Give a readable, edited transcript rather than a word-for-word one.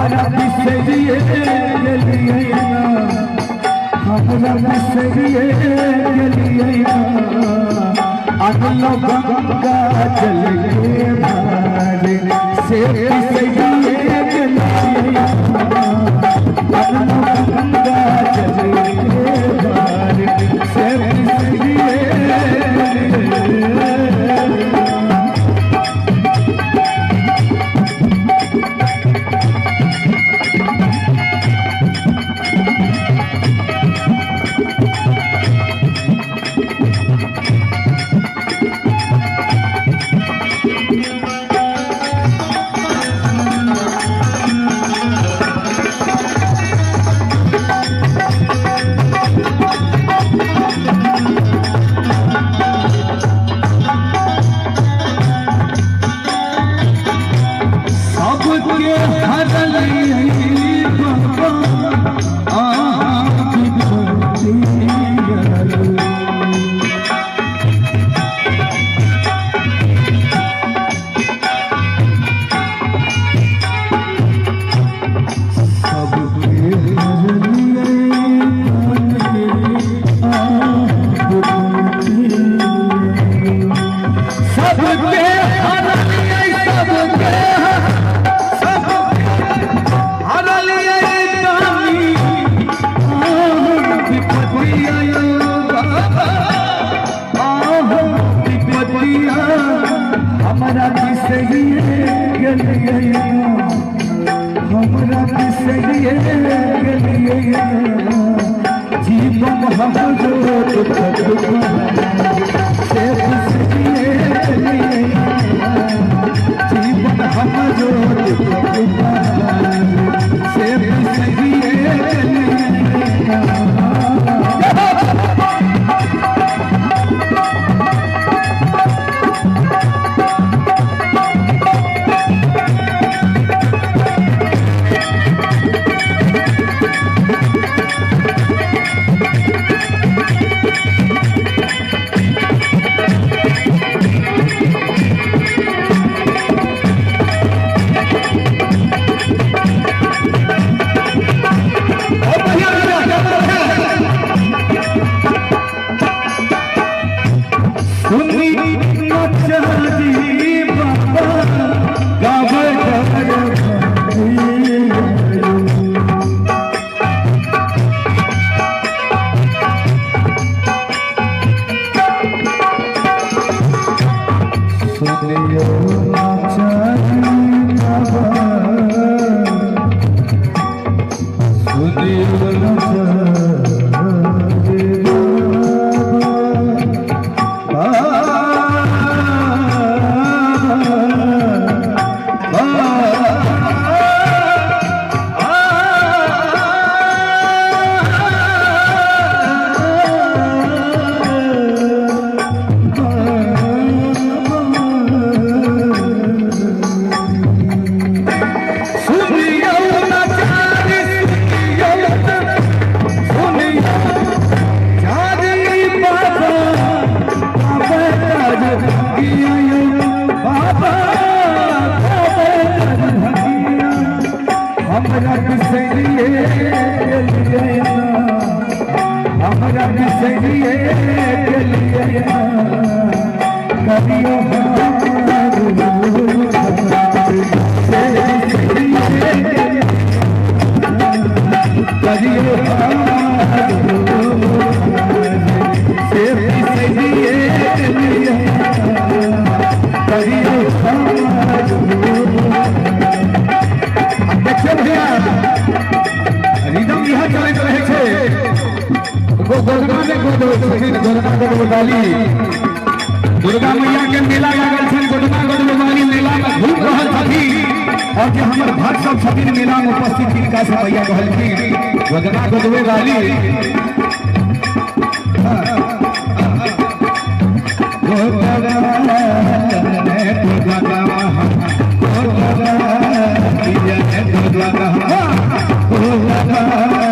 हमारा बिसरिए गलिए ना, हमारा बिसरिए गलिए ना, अगलो गंगा जल के भारे से बिसरिए गलिए ना, अगलो गंगा जल के भारे से बिसरिए हमारा बिसरिए गलिए ना, हमारा बिसरिए गलिए ना, जीवन हम जो से बिसरिए गलिए ना, जीवन हम जो से बिसरिए गलिए ना। हमारा बिसरिए गलिए ना, हमारा बिसरिए गलिए ना, करियो करियो से बिसरिए गलिए ना, करियो रिदम यहाँ चलैत रहे छे दुर्गा मैया के मेला लागल छन, गोदमा वाली मेला में घूम रहल छथिन और जे हमर भक्त सब छथिन मेला में उपस्थित तिनका से मैया कहलखिन गोदवे वाली Oh,